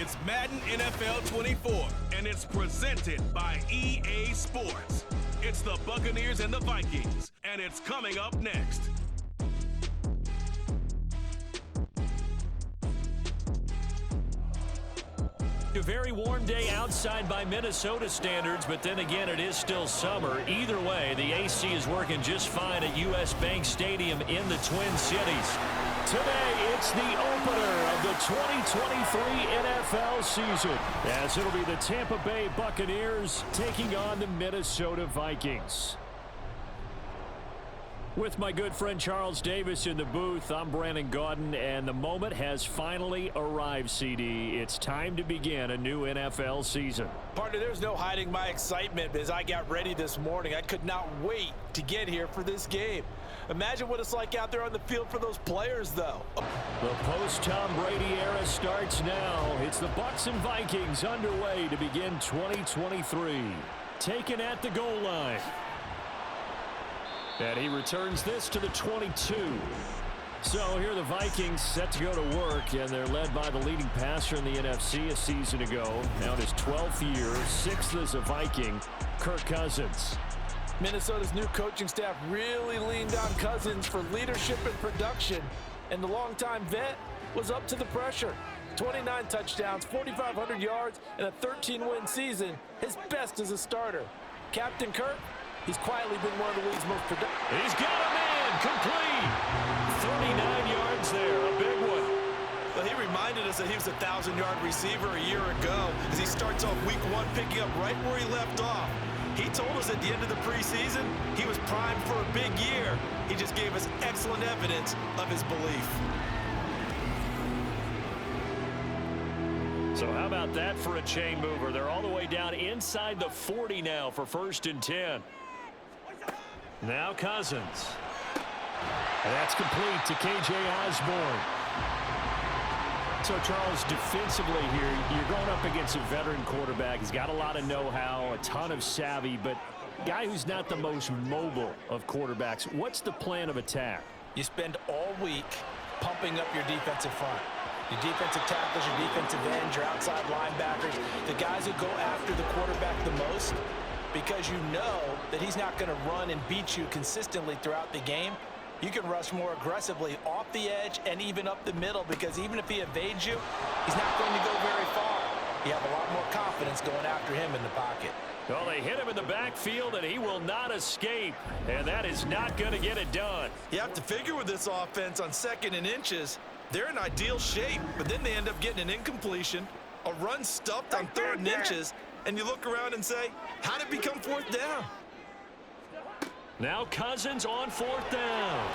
It's Madden NFL 24, and it's presented by EA Sports. It's the Buccaneers and the Vikings, and it's coming up next. A very warm day outside by Minnesota standards, but then again, it is still summer. Either way, the AC is working just fine at U.S. Bank Stadium in the Twin Cities. Today, it's the opener of the 2023 NFL season, as it'll be the Tampa Bay Buccaneers taking on the Minnesota Vikings. With my good friend Charles Davis in the booth, I'm Brandon Gaudin, and the moment has finally arrived, CD. It's time to begin a new NFL season. Partner, there's no hiding my excitement as I got ready this morning. I could not wait to get here for this game. Imagine what it's like out there on the field for those players, though. The post-Tom Brady era starts now. It's the Bucs and Vikings underway to begin 2023. Taken at the goal line. And he returns this to the 22. So here are the Vikings set to go to work, and they're led by the leading passer in the NFC a season ago. Now in his 12th year, 6th as a Viking, Kirk Cousins. Minnesota's new coaching staff really leaned on Cousins for leadership and production, and the longtime vet was up to the pressure. 29 touchdowns, 4,500 yards, and a 13-win season, his best as a starter. Captain Kirk, he's quietly been one of the league's most productive. He's got a man, complete. 39 yards there, a big one. Well, he reminded us that he was a 1,000-yard receiver a year ago as he starts off week one picking up right where he left off. He told us at the end of the preseason he was primed for a big year. He just gave us excellent evidence of his belief. So how about that for a chain mover? They're all the way down inside the 40 now for 1st and 10. Now Cousins. And that's complete to K.J. Osborne. So, Charles, defensively here, you're going up against a veteran quarterback. He's got a lot of know-how, a ton of savvy, but guy who's not the most mobile of quarterbacks. What's the plan of attack? You spend all week pumping up your defensive front. Your defensive tackles, your defensive ends, your outside linebackers, the guys who go after the quarterback the most, because you know that he's not going to run and beat you consistently throughout the game. You can rush more aggressively off the edge and even up the middle, because even if he evades you, he's not going to go very far. You have a lot more confidence going after him in the pocket. Well, they hit him in the backfield, and he will not escape, and that is not going to get it done. You have to figure with this offense on 2nd and inches, they're in ideal shape, but then they end up getting an incompletion, a run stuffed on 3rd and inches, and you look around and say, how did it become 4th down? Now Cousins on 4th down.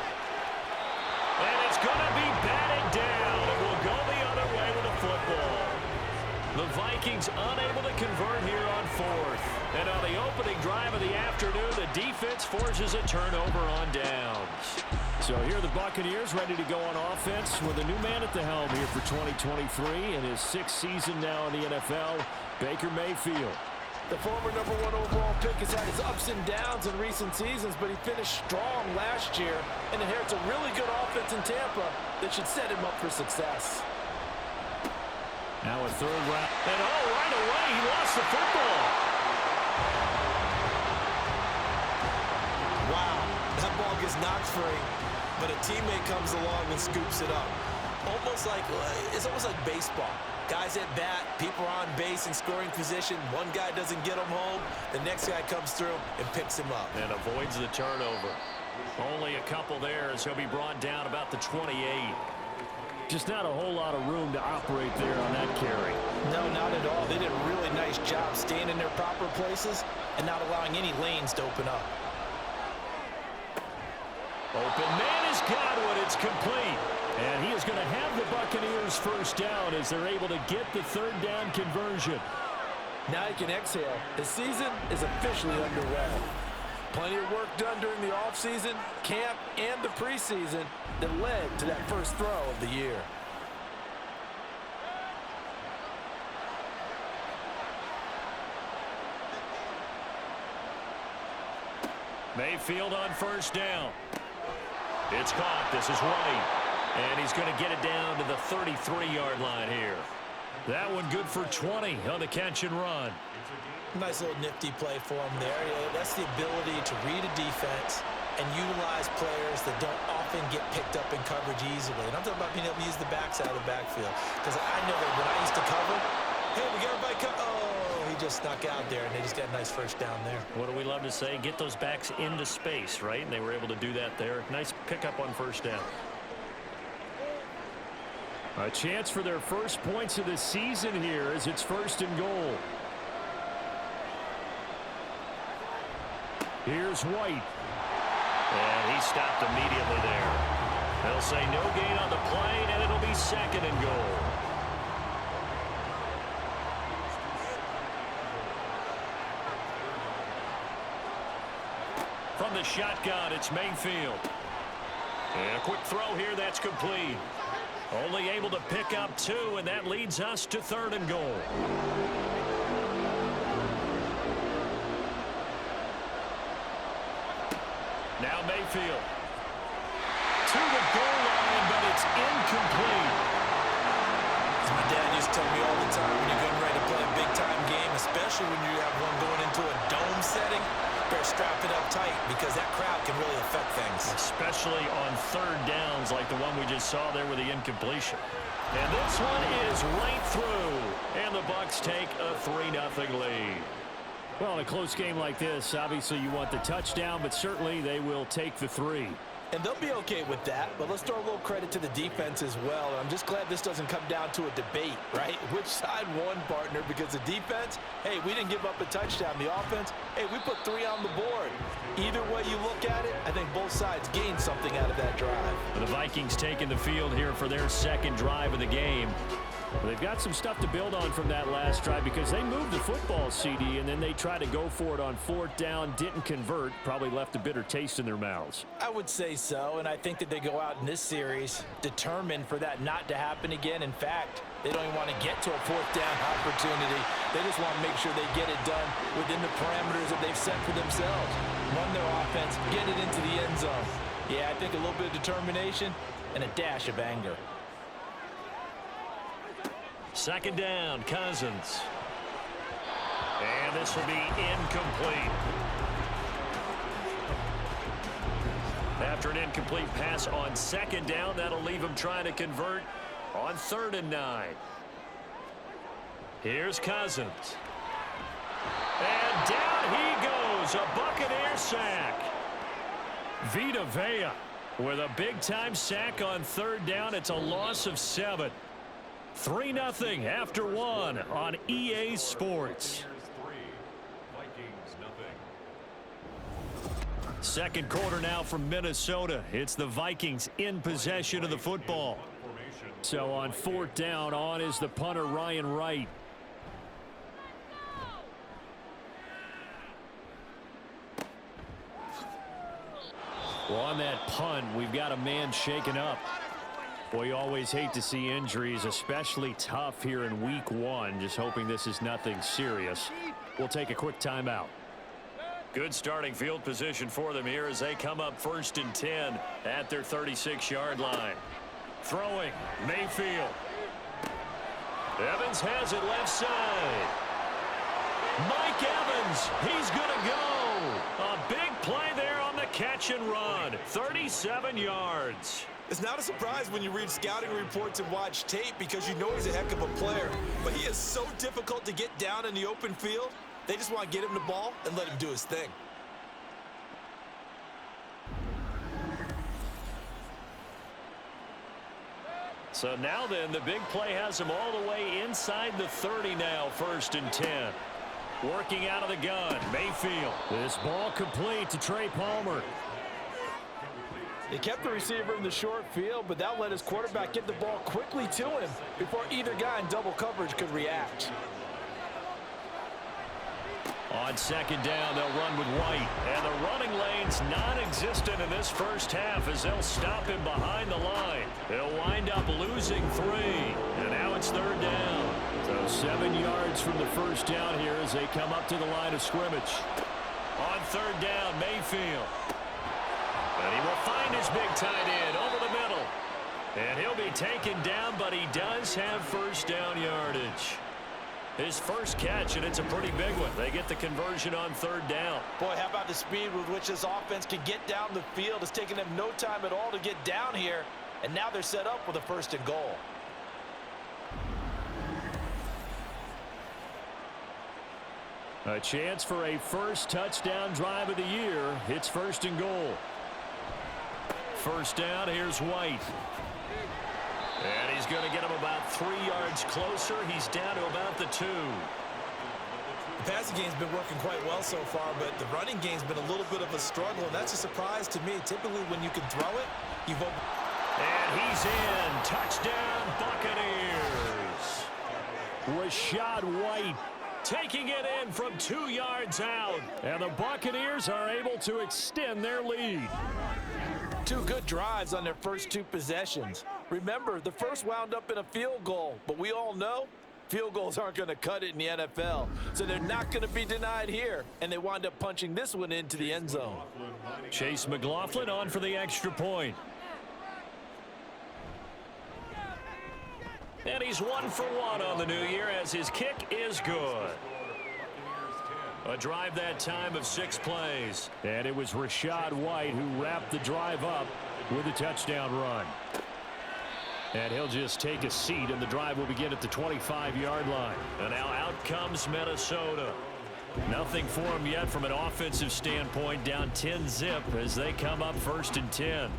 And it's going to be batted down. It will go the other way with the football. The Vikings unable to convert here on 4th. And on the opening drive of the afternoon, the defense forces a turnover on downs. So here are the Buccaneers ready to go on offense with a new man at the helm here for 2023 in his 6th season now in the NFL, Baker Mayfield. The former #1 overall pick has had his ups and downs in recent seasons, but he finished strong last year and inherits a really good offense in Tampa that should set him up for success. Now a 3rd round. And right away, he lost the football. Wow, that ball gets knocked free, but a teammate comes along and scoops it up. It's almost like baseball. Guys at bat, people are on base in scoring position. One guy doesn't get him home. The next guy comes through and picks him up. And avoids the turnover. Only a couple there as he'll be brought down about the 28. Just not a whole lot of room to operate there on that carry. No, not at all. They did a really nice job staying in their proper places and not allowing any lanes to open up. Open man has got one. It's complete. And he is going to have the Buccaneers 1st down as they're able to get the 3rd down conversion. Now you can exhale. The season is officially underway. Plenty of work done during the offseason, camp, and the preseason that led to that first throw of the year. Mayfield on 1st down. It's caught. This is White. And he's going to get it down to the 33-yard line here. That one good for 20 on the catch and run. Nice little nifty play for him there. Yeah, that's the ability to read a defense and utilize players that don't often get picked up in coverage easily. And I'm talking about being able to use the backside of the backfield. Because I know that when I used to cover, hey, we got everybody oh, he just snuck out there, and they just got a nice first down there. What do we love to say? Get those backs into space, right? And they were able to do that there. Nice pickup on first down. A chance for their first points of the season here as it's 1st and goal. Here's White. And he stopped immediately there. They'll say no gain on the play, and it'll be 2nd and goal. From the shotgun, it's Mayfield. And a quick throw here, that's complete. Only able to pick up 2, and that leads us to 3rd and goal. Now Mayfield. To the goal line, but it's incomplete. As my dad used to tell me all the time, when you're getting ready to play a big-time game, especially when you have one going into a dome setting, better strap it up tight because that crowd can really affect things. Especially on 3rd downs like the one we just saw there with the incompletion. And this one is right through. And the Bucs take a 3-0 lead. Well, in a close game like this, obviously you want the touchdown, but certainly they will take the 3. And they'll be okay with that, but let's throw a little credit to the defense as well. And I'm just glad this doesn't come down to a debate, right? Which side won, partner? Because the defense, hey, we didn't give up a touchdown. The offense, hey, we put 3 on the board. Either way you look at it, I think both sides gained something out of that drive. The Vikings taking the field here for their 2nd drive of the game. Well, they've got some stuff to build on from that last drive because they moved the football, CD, and then they tried to go for it on 4th down, didn't convert, probably left a bitter taste in their mouths. I would say so, and I think that they go out in this series determined for that not to happen again. In fact, they don't even want to get to a 4th down opportunity. They just want to make sure they get it done within the parameters that they've set for themselves. Run their offense, get it into the end zone. Yeah, I think a little bit of determination and a dash of anger. 2nd down, Cousins. And this will be incomplete. After an incomplete pass on 2nd down, that'll leave him trying to convert on 3rd and 9. Here's Cousins. And down he goes, a Buccaneer sack. Vita Vea with a big-time sack on 3rd down. It's a loss of 7. 3-0 after 1 on EA Sports. 2nd quarter now from Minnesota. It's the Vikings in possession of the football. So on 4th down, on is the punter Ryan Wright. Well, on that punt, we've got a man shaken up. Well, you always hate to see injuries, especially tough here in week 1. Just hoping this is nothing serious. We'll take a quick timeout. Good starting field position for them here as they come up 1st and 10 at their 36-yard line. Throwing, Mayfield. Evans has it left side. Mike Evans, he's going to go. A big play there on the catch and run. 37 yards. It's not a surprise when you read scouting reports and watch tape because you know he's a heck of a player. But he is so difficult to get down in the open field. They just want to get him the ball and let him do his thing. So now then, the big play has him all the way inside the 30 now, 1st and 10. Working out of the gun, Mayfield. This ball complete to Trey Palmer. They kept the receiver in the short field, but that let his quarterback get the ball quickly to him before either guy in double coverage could react. On 2nd down, they'll run with White. And the running lane's non-existent in this first half as they'll stop him behind the line. They'll wind up losing 3. And now it's 3rd down. So 7 yards from the first down here as they come up to the line of scrimmage. On 3rd down, Mayfield. And he will find his big tight end over the middle. And he'll be taken down, but he does have first down yardage. His first catch, and it's a pretty big one. They get the conversion on third down. Boy, how about the speed with which this offense can get down the field? It's taken them no time at all to get down here, and now they're set up with a first and goal. A chance for a first touchdown drive of the year. It's first and goal. First down, here's White. And he's going to get him about 3 yards closer. He's down to about the 2. The passing game's been working quite well so far, but the running game's been a little bit of a struggle, and that's a surprise to me. Typically, when you can throw it, you vote. And he's in. Touchdown, Buccaneers. Rachaad White taking it in from 2 yards out. And the Buccaneers are able to extend their lead. 2 good drives on their first 2 possessions. Remember, the first wound up in a field goal, but we all know field goals aren't going to cut it in the NFL, so they're not going to be denied here, and they wind up punching this one into the end zone. Chase McLaughlin on for the extra point. And he's 1 for 1 on the new year as his kick is good. A drive that time of 6 plays. And it was Rachaad White who wrapped the drive up with a touchdown run. And he'll just take a seat, and the drive will begin at the 25-yard line. And now out comes Minnesota. Nothing for them yet from an offensive standpoint, down 10-zip as they come up first and 10.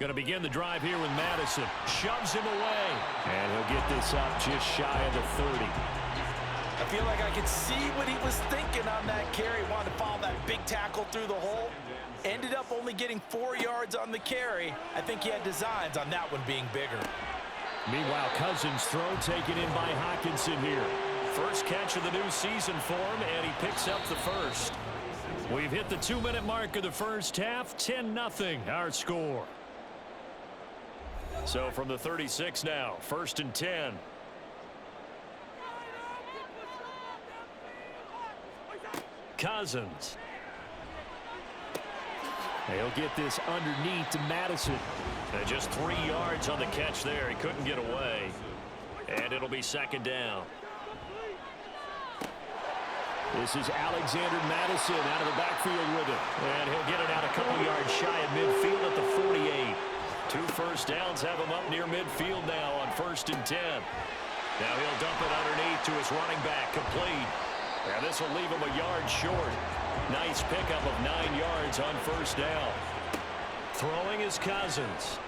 Going to begin the drive here with Madison. Shoves him away. And he'll get this up just shy of the 30. I feel like I could see what he was thinking on that carry. Wanted to follow that big tackle through the hole. Ended up only getting 4 yards on the carry. I think he had designs on that one being bigger. Meanwhile, Cousins' throw taken in by Hockenson here. First catch of the new season for him, and he picks up the first. We've hit the 2-minute mark of the first half. 10-0 our score. So from the 36 now, first and 10. Cousins. He'll get this underneath to Madison. And just 3 yards on the catch there. He couldn't get away. And it'll be second down. This is Alexander Madison out of the backfield with it. And he'll get it out a couple yards shy of midfield at the 48. 2 first downs have him up near midfield now on first and 10. Now he'll dump it underneath to his running back, complete. And this will leave him a yard short. Nice pickup of 9 yards on first down. Throwing is Cousins.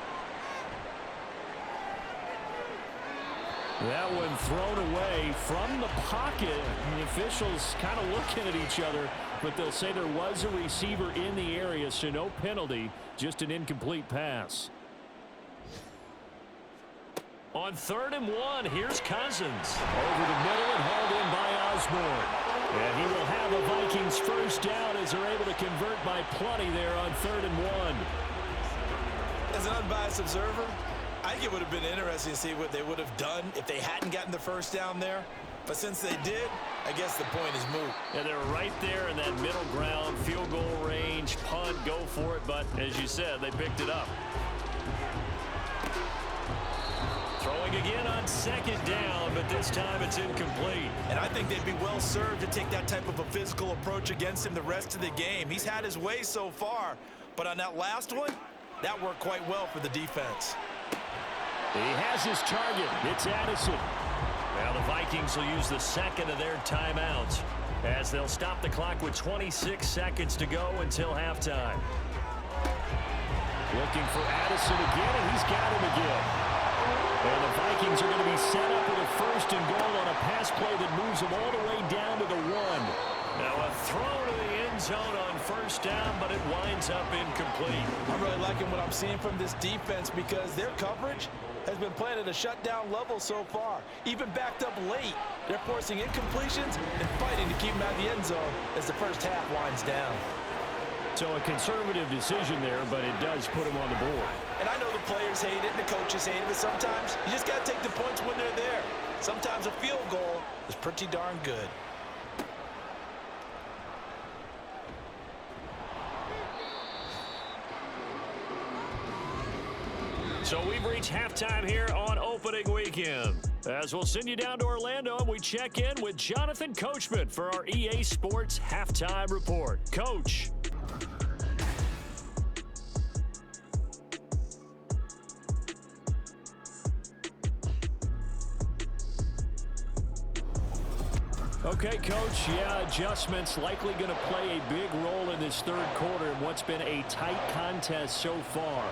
That one thrown away from the pocket. The officials kind of looking at each other, but they'll say there was a receiver in the area, so no penalty, just an incomplete pass. On 3rd and 1, here's Cousins. Over the middle and hauled in by Osborne. And he will have a Vikings first down as they're able to convert by plenty there on 3rd and 1. As an unbiased observer, I think it would have been interesting to see what they would have done if they hadn't gotten the first down there. But since they did, I guess the point is moot. Yeah, they're right there in that middle ground, field goal range, punt, go for it. But as you said, they picked it up. Throwing again on 2nd down, but this time it's incomplete. And I think they'd be well served to take that type of a physical approach against him the rest of the game. He's had his way so far, but on that last one, that worked quite well for the defense. He has his target. It's Addison. Now the Vikings will use the second of their timeouts as they'll stop the clock with 26 seconds to go until halftime. Looking for Addison again, and he's got him again. And the Vikings are going to be set up with a first and goal on a pass play that moves them all the way down to the 1. Now a throw to the end zone on first down, but it winds up incomplete. I'm really liking what I'm seeing from this defense because their coverage has been playing at a shutdown level so far. Even backed up late, they're forcing incompletions and fighting to keep them out of the end zone as the first half winds down. So a conservative decision there, but it does put them on the board. And I know the players hate it and the coaches hate it, but sometimes you just got to take the points when they're there. Sometimes a field goal is pretty darn good. So we've reached halftime here on opening weekend. As we'll send you down to Orlando, and we check in with Jonathan Coachman for our EA Sports Halftime Report. Coach. Okay, Coach, yeah, adjustments likely going to play a big role in this third quarter in what's been a tight contest so far.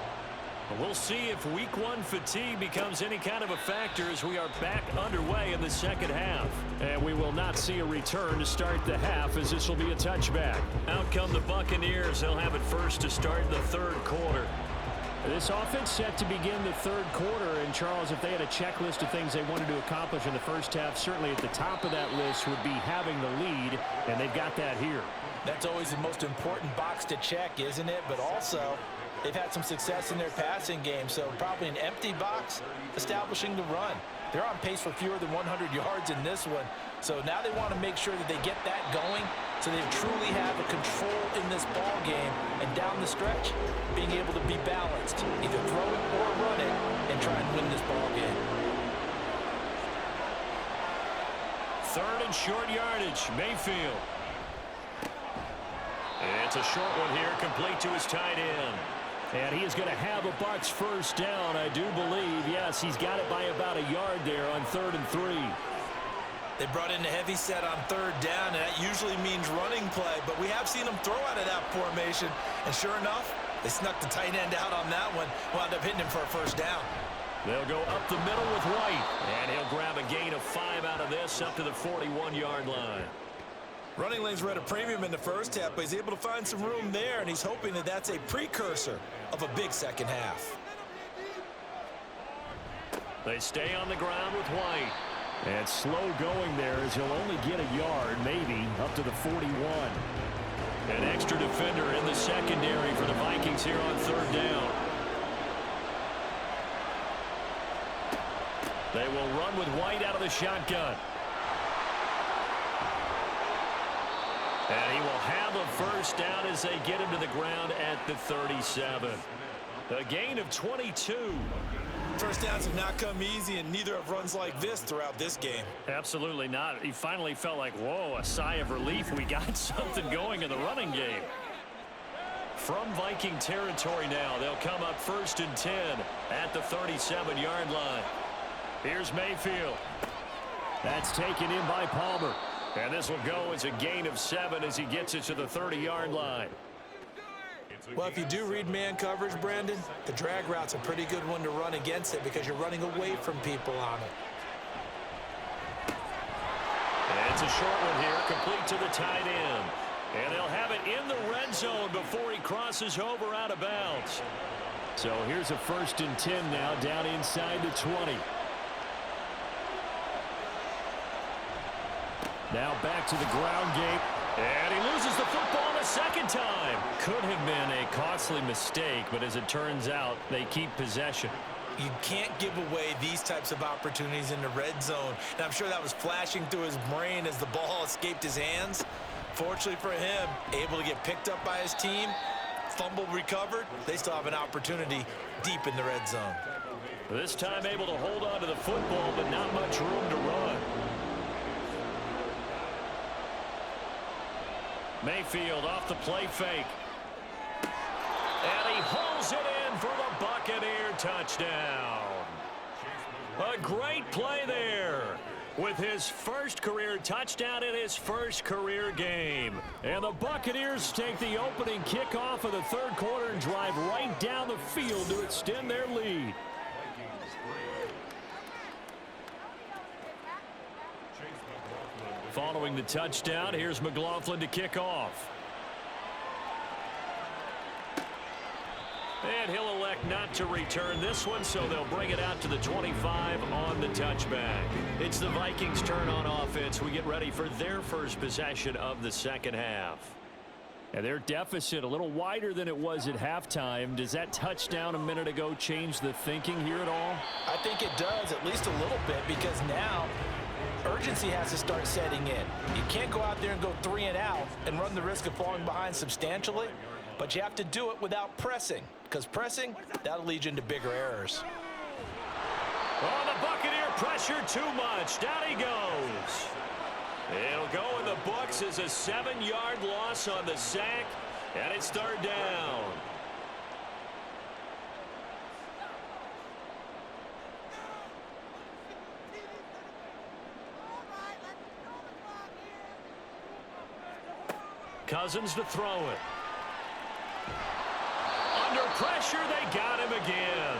We'll see if week one fatigue becomes any kind of a factor as we are back underway in the second half. And we will not see a return to start the half as this will be a touchback. Out come the Buccaneers. They'll have it first to start the third quarter. This offense set to begin the third quarter. And, Charles, if they had a checklist of things they wanted to accomplish in the first half, certainly at the top of that list would be having the lead, and they've got that here. That's always the most important box to check, isn't it? But also, they've had some success in their passing game, so probably an empty box establishing the run. They're on pace for fewer than 100 yards in this one, so now they want to make sure that they get that going so they truly have a control in this ball game, and down the stretch, being able to be balanced, either throw it or run it, and try and win this ball game. Third and short yardage, Mayfield. It's a short one here, complete to his tight end. And he is going to have a Bucs first down, I do believe. Yes, he's got it by about a yard there on 3rd and 3. They brought in a heavy set on 3rd down, and that usually means running play. But we have seen them throw out of that formation. And sure enough, they snuck the tight end out on that one. Wound up hitting him for a first down. They'll go up the middle with White. And he'll grab a gain of 5 out of this up to the 41-yard line. Running lanes were at a premium in the first half, but he's able to find some room there, and he's hoping that that's a precursor of a big second half. They stay on the ground with White. And slow going there as he'll only get a yard, maybe, up to the 41. An extra defender in the secondary for the Vikings here on 3rd down. They will run with White out of the shotgun. And he will have a first down as they get him to the ground at the 37. A gain of 22. First downs have not come easy, and neither have runs like this throughout this game. Absolutely not. He finally felt like, whoa, a sigh of relief. We got something going in the running game. From Viking territory now, they'll come up 1st and 10 at the 37-yard line. Here's Mayfield. That's taken in by Palmer. And this will go as a gain of 7 as he gets it to the 30-yard line. Well, if you do read man coverage, Brandon, the drag route's a pretty good one to run against it because you're running away from people on it. And it's a short one here, complete to the tight end. And they'll have it in the red zone before he crosses over out of bounds. So here's a 1st and 10 now down inside the 20. Now back to the ground game. And he loses the football a second time. Could have been a costly mistake, but as it turns out, they keep possession. You can't give away these types of opportunities in the red zone. And I'm sure that was flashing through his brain as the ball escaped his hands. Fortunately for him, able to get picked up by his team, fumble recovered. They still have an opportunity deep in the red zone. This time able to hold on to the football, but not much room to run. Mayfield off the play fake. And he holds it in for the Buccaneer touchdown. A great play there with his first career touchdown in his first career game. And the Buccaneers take the opening kickoff of the third quarter and drive right down the field to extend their lead. Following the touchdown, here's McLaughlin to kick off. And he'll elect not to return this one, so they'll bring it out to the 25 on the touchback. It's the Vikings' turn on offense. We get ready for their first possession of the second half. And their deficit a little wider than it was at halftime. Does that touchdown a minute ago change the thinking here at all? I think it does, at least a little bit, because now urgency has to start setting in. You can't go out there and go 3 and out and run the risk of falling behind substantially, but you have to do it without pressing, because pressing, that'll lead you into bigger errors. Oh, the Buccaneer pressure too much. Down he goes. It'll go in the books as a 7-yard loss on the sack, and it's third down. Cousins to throw it. Under pressure, they got him again.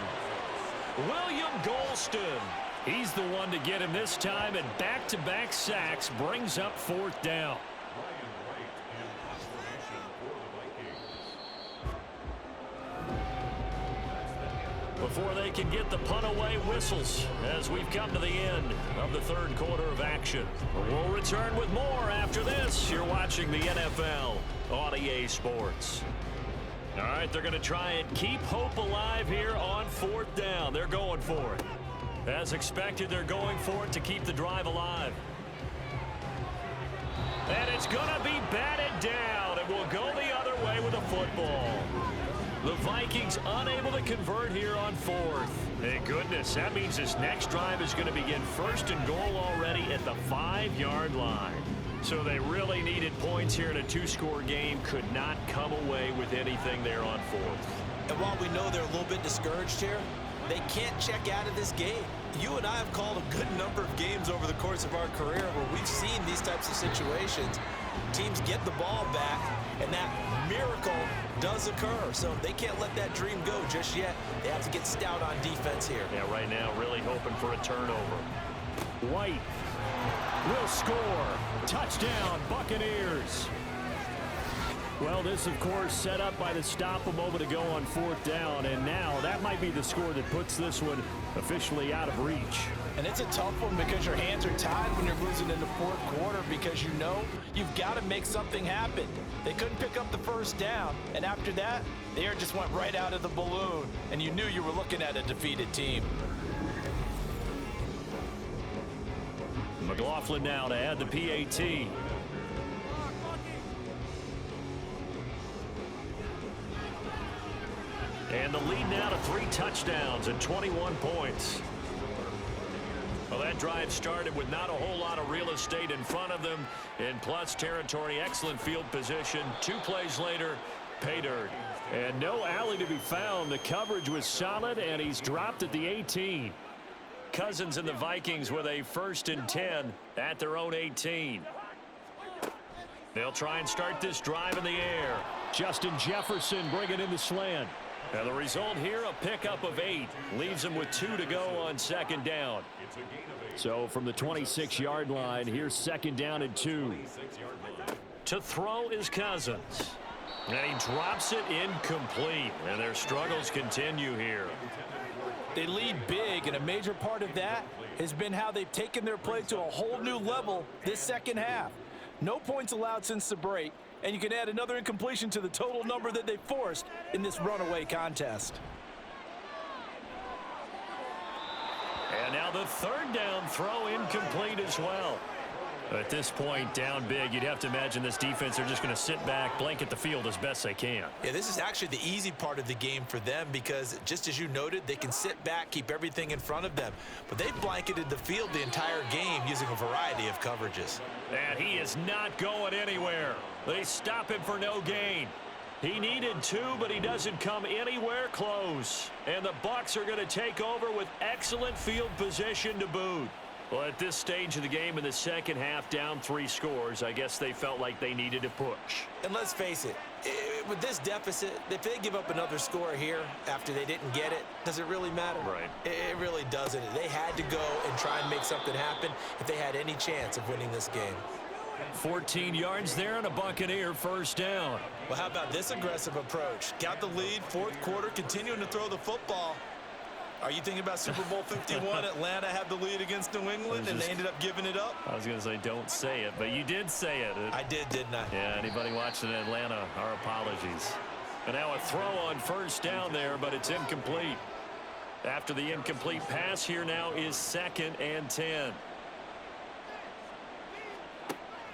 William Golston. He's the one to get him this time, and back-to-back sacks brings up fourth down. Before they can get the punt away, whistles as we've come to the end of the third quarter of action. We'll return with more after this. You're watching the NFL on EA Sports. All right, they're going to try and keep hope alive here on fourth down. They're going for it. As expected, they're going for it to keep the drive alive. And it's going to be batted down. It will go the other way with a football. The Vikings unable to convert here on fourth. Thank goodness. That means this next drive is going to begin first and goal already at the 5-yard line. So they really needed points here in a 2-score game. Could not come away with anything there on fourth. And while we know they're a little bit discouraged here, they can't check out of this game. You and I have called a good number of games over the course of our career where we've seen these types of situations. Teams get the ball back, and that miracle does occur. So they can't let that dream go just yet. They have to get stout on defense here. Yeah, right now really hoping for a turnover. White will score. Touchdown, Buccaneers. Well, this, of course, set up by the stop a moment ago on fourth down, and now that might be the score that puts this one officially out of reach. And it's a tough one because your hands are tied when you're losing in the fourth quarter because you know you've got to make something happen. They couldn't pick up the first down, and after that, the air just went right out of the balloon, and you knew you were looking at a defeated team. McLaughlin now to add the PAT. And the lead now to 3 touchdowns and 21 points. Well, that drive started with not a whole lot of real estate in front of them. In plus territory, excellent field position. 2 plays later, pay dirt. And no alley to be found. The coverage was solid, and he's dropped at the 18. Cousins and the Vikings with a 1st and 10 at their own 18. They'll try and start this drive in the air. Justin Jefferson bringing in the slant. And the result here, a pickup of 8. Leaves him with 2 to go on second down. So from the 26-yard line, here's second down and 2. To throw is Cousins. And he drops it incomplete. And their struggles continue here. They lead big, and a major part of that has been how they've taken their play to a whole new level this second half. No points allowed since the break, and you can add another incompletion to the total number that they forced in this runaway contest. And now the third down throw incomplete as well. At this point, down big, you'd have to imagine this defense, they're just going to sit back, blanket the field as best they can. Yeah, this is actually the easy part of the game for them because, just as you noted, they can sit back, keep everything in front of them. But they've blanketed the field the entire game using a variety of coverages. And he is not going anywhere. They stop him for no gain. He needed 2, but he doesn't come anywhere close. And the Bucs are going to take over with excellent field position to boot. Well, at this stage of the game in the second half, down 3 scores, I guess they felt like they needed to push. And let's face it, with this deficit, if they give up another score here after they didn't get it, does it really matter? Right. It really doesn't. They had to go and try and make something happen if they had any chance of winning this game. 14 yards there and a Buccaneer first down. Well, how about this aggressive approach? Got the lead, fourth quarter, continuing to throw the football. Are you thinking about Super Bowl 51? Atlanta had the lead against New England, and they ended up giving it up? I was going to say don't say it, but you did say it. I did, didn't I? Yeah, anybody watching Atlanta, our apologies. And now a throw on first down there, but it's incomplete. After the incomplete pass, here now is 2nd and 10.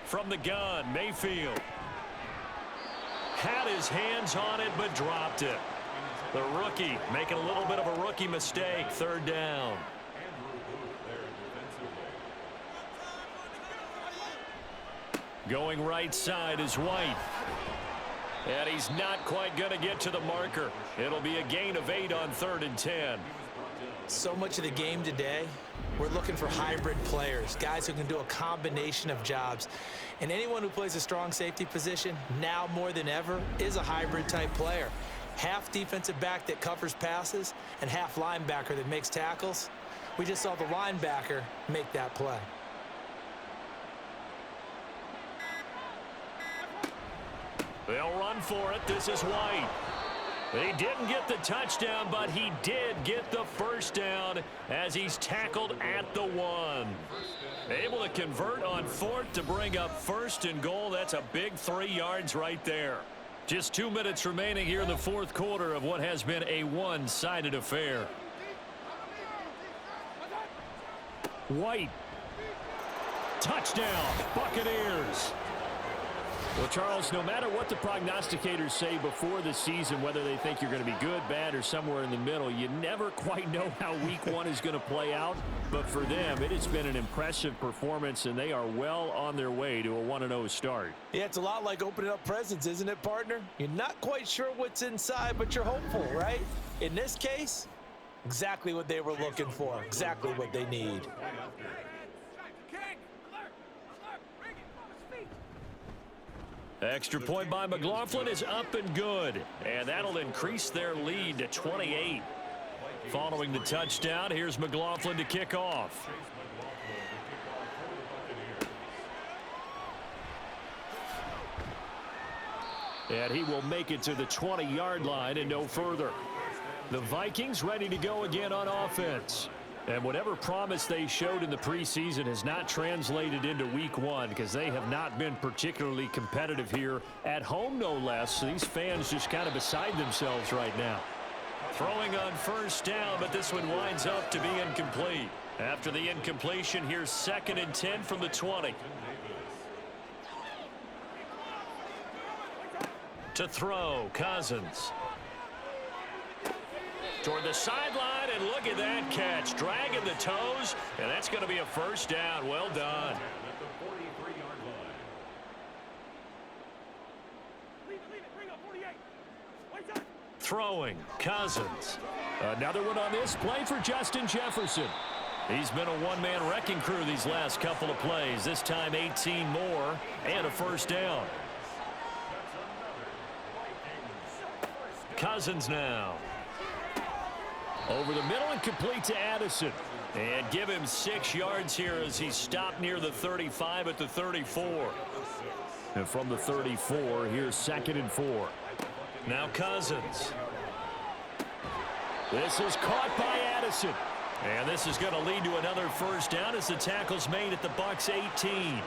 From the gun, Mayfield. Had his hands on it, but dropped it. The rookie making a little bit of a rookie mistake. Third down. Going right side is White. And he's not quite going to get to the marker. It'll be a gain of 8 on 3rd and 10. So much of the game today, we're looking for hybrid players, guys who can do a combination of jobs. And anyone who plays a strong safety position, now more than ever, is a hybrid type player. Half defensive back that covers passes and half linebacker that makes tackles. We just saw the linebacker make that play. They'll run for it. This is White. He didn't get the touchdown, but he did get the first down as he's tackled at the 1. Able to convert on 4th to bring up 1st and goal. That's a big 3 yards right there. Just 2 minutes remaining here in the 4th quarter of what has been a one-sided affair. White. Touchdown, Buccaneers. Well, Charles, no matter what the prognosticators say before the season, whether they think you're going to be good, bad, or somewhere in the middle, you never quite know how week 1 is going to play out. But for them, it has been an impressive performance, and they are well on their way to a 1-0 start. Yeah, it's a lot like opening up presents, isn't it, partner? You're not quite sure what's inside, but you're hopeful, right? In this case, exactly what they were looking for, exactly what they need. Extra point by McLaughlin is up and good, and that'll increase their lead to 28. Following the touchdown, here's McLaughlin to kick off. And he will make it to the 20-yard line and no further. The Vikings ready to go again on offense. And whatever promise they showed in the preseason has not translated into week 1 because they have not been particularly competitive here at home, no less. So these fans just kind of beside themselves right now. Throwing on first down, but this one winds up to be incomplete. After the incompletion, here's 2nd and 10 from the 20. To throw, Cousins. Toward the sideline, and look at that catch. Dragging the toes, and that's going to be a first down. Well done. Throwing, Cousins. Another one on this play for Justin Jefferson. He's been a one-man wrecking crew these last couple of plays. This time 18 more and a first down. Cousins now. Over the middle and complete to Addison. And give him 6 yards here as he stopped near the 35 at the 34. And from the 34, here's 2nd and 4. Now Cousins. This is caught by Addison. And this is going to lead to another first down as the tackle's made at the Bucs 18.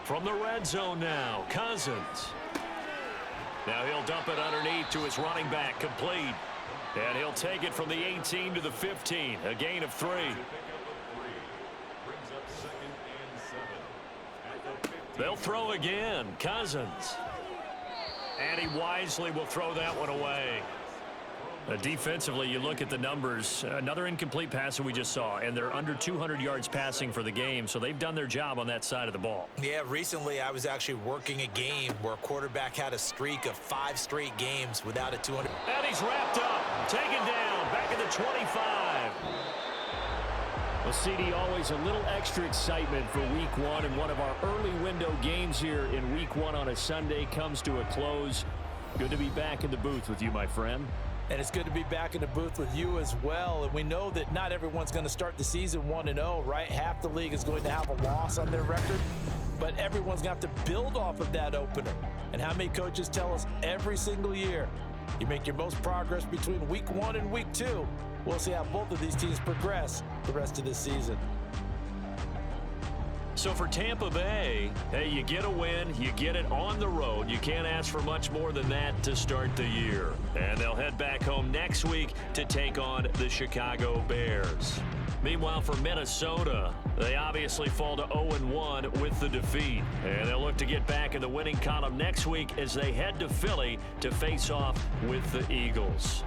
From the red zone now, Cousins. Now he'll dump it underneath to his running back, complete. And he'll take it from the 18 to the 15, a gain of 3. They'll throw again, Cousins. And he wisely will throw that one away. Defensively, you look at the numbers. Another incomplete pass that we just saw, and they're under 200 yards passing for the game, so they've done their job on that side of the ball. Yeah, recently I was actually working a game where a quarterback had a streak of 5 straight games without a 200. And he's wrapped up, taken down, back at the 25. Well, CD, always a little extra excitement for week 1, and one of our early window games here in week 1 on a Sunday comes to a close. Good to be back in the booth with you, my friend. And it's good to be back in the booth with you as well. And we know that not everyone's going to start the season 1-0, right? Half the league is going to have a loss on their record. But everyone's going to have to build off of that opener. And how many coaches tell us every single year, you make your most progress between week 1 and week 2. We'll see how both of these teams progress the rest of this season. So for Tampa Bay, hey, you get a win, you get it on the road. You can't ask for much more than that to start the year. And they'll head back home next week to take on the Chicago Bears. Meanwhile, for Minnesota, they obviously fall to 0-1 with the defeat. And they'll look to get back in the winning column next week as they head to Philly to face off with the Eagles.